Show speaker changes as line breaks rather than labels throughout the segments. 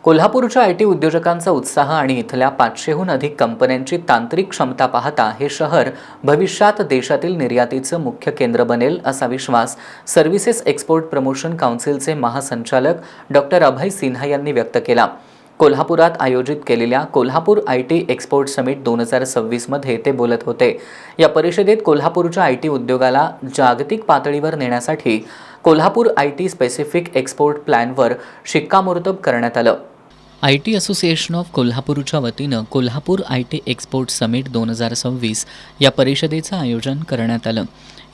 कोल्हापूरच्या आयटी उद्योजकांचा उत्साह आणि इथल्या 500हून अधिक कंपन्यांची तांत्रिक क्षमता पाहता हे शहर भविष्यात देशातील निर्यातीचं मुख्य केंद्र बनेल असा विश्वास सर्व्हिसेस एक्सपोर्ट प्रमोशन काउन्सिलचे महासंचालक डॉक्टर अभय सिन्हा यांनी व्यक्त केला। कोल्हापुरात आयोजित केलेल्या कोल्हापूर आयटी एक्सपोर्ट समिट 2026 मध्ये ते बोलत होते। या परिषदेत कोल्हापूरच्या आयटी उद्योगाला जागतिक पातळीवर नेण्यासाठी कोल्हापूर आयटी स्पेसिफिक एक्सपोर्ट प्लॅनवर शिक्कामोर्तब करण्यात आलं। आयटी असोसिएशन ऑफ कोल्हापूरच्या वतीनं कोल्हापूर आयटी एक्सपोर्ट समिट 2026 या परिषदेचं आयोजन करण्यात आलं।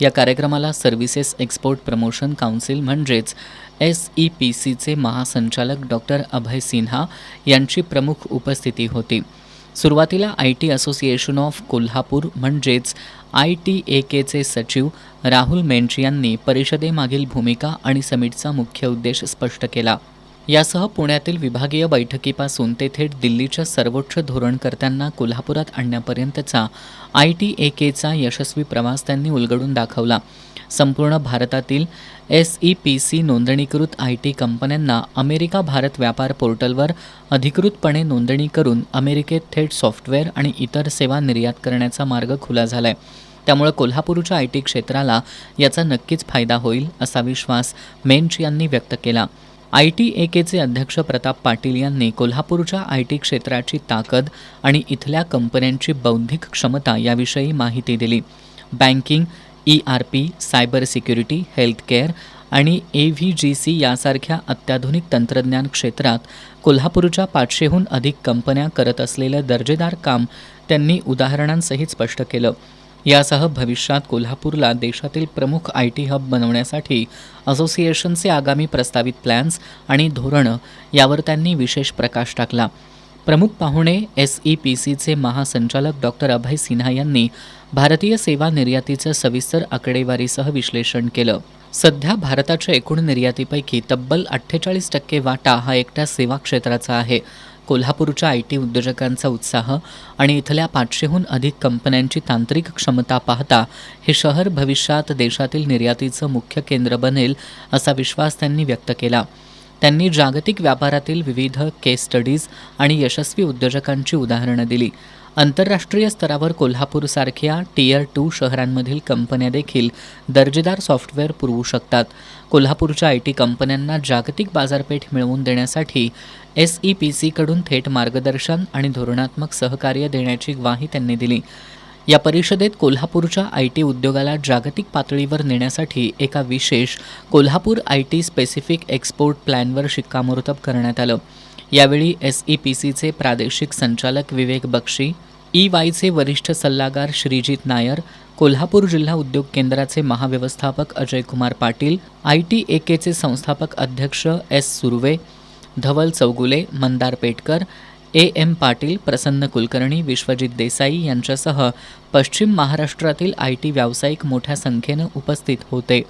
या कार्यक्रमाला सर्व्हिसेस एक्सपोर्ट प्रमोशन काउन्सिल म्हणजेच SEPCचे महासंचालक डॉक्टर अभय सिन्हा यांची प्रमुख उपस्थिती होती। सुरुवातीला आयटी असोसिएशन ऑफ कोल्हापूर म्हणजेच ITAKचे सचिव राहुल मेंच यांनी परिषदेमागील भूमिका आणि समिटचा मुख्य उद्देश स्पष्ट केला। यासह पुण्यातील विभागीय बैठकीपासून ते थेट दिल्लीच्या सर्वोच्च धोरणकर्त्यांना कोल्हापुरात आणण्यापर्यंतचा ITAKचा यशस्वी प्रवास त्यांनी उलगडून दाखवला। संपूर्ण भारतातील SEPC नोंदणीकृत आयटी कंपन्यांना अमेरिका भारत व्यापार पोर्टलवर अधिकृतपणे नोंदणी करून अमेरिकेत थेट सॉफ्टवेअर आणि इतर सेवा निर्यात करण्याचा मार्ग खुला झालाय। त्यामुळे कोल्हापूरच्या आयटी क्षेत्राला याचा नक्कीच फायदा होईल असा विश्वास मेंच यांनी व्यक्त केला। ITAKचे अध्यक्ष प्रताप पाटील यांनी कोल्हापूरच्या आयटी क्षेत्राची ताकद आणि इथल्या कंपन्यांची बौद्धिक क्षमता याविषयी माहिती दिली। Banking, ERP, cyber security, healthcare आणि AVGC यासारख्या अत्याधुनिक तंत्रज्ञान क्षेत्रात कोल्हापूरच्या 500हून अधिक कंपन्या करत असलेलं दर्जेदार काम त्यांनी उदाहरणांसहित स्पष्ट केलं। यासह भविष्यात कोल्हापूरला देशातील प्रमुख आयटी हब बनवण्यासाठी असोसिएशनचे आगामी प्रस्तावित प्लॅन्स आणि धोरणं यावर त्यांनी विशेष प्रकाश टाकला। प्रमुख पाहुणे SEPCचे महासंचालक डॉक्टर अभय सिन्हा यांनी भारतीय सेवा निर्यातीचं सविस्तर आकडेवारीसह विश्लेषण केलं। सध्या भारताच्या एकूण निर्यातीपैकी तब्बल 48% वाटा हा एकट्या सेवा क्षेत्राचा आहे। कोल्हापूरच्या आयटी उद्योजकांचा उत्साह आणि इथल्या 500हून अधिक कंपन्यांची तांत्रिक क्षमता पाहता हे शहर भविष्यात देशातील निर्यातीचं मुख्य केंद्र बनेल असा विश्वास त्यांनी व्यक्त केला। त्यांनी जागतिक व्यापारातील विविध केस स्टडीज आणि यशस्वी उद्योजकांची उदाहरणं दिली। आंतरराष्ट्रीय स्तरावर कोल्हापूरसारख्या Tier 2 शहरांमधील कंपन्या देखील दर्जेदार सॉफ्टवेअर पुरवू शकतात। कोल्हापूरच्या आयटी कंपन्यांना जागतिक बाजारपेठ मिळवून देण्यासाठी SEPCकडून थेट मार्गदर्शन आणि धोरणात्मक सहकार्य देण्याची ग्वाही त्यांनी दिली। या परिषदेत कोल्हापूरच्या आयटी उद्योगाला जागतिक पातळीवर नेण्यासाठी एका विशेष कोल्हापूर आयटी स्पेसिफिक एक्सपोर्ट प्लॅनवर शिक्कामोर्तब करण्यात आलं। यावेळी SEPCचे प्रादेशिक संचालक विवेक बक्षी, EYचे वरिष्ठ सल्लागार श्रीजित नायर, कोल्हापूर जिल्हा उद्योग केंद्राचे महाव्यवस्थापक अजय कुमार पाटील, ITAKचे संस्थापक अध्यक्ष S Surve, Dhawal Chougule, Mandar Petkar, AM Patil, प्रसन्न कुलकर्णी, विश्वजित देसाई यांच्यासह पश्चिम महाराष्ट्रातील आयटी व्यावसायिक मोठ्या संख्येनं उपस्थित होते।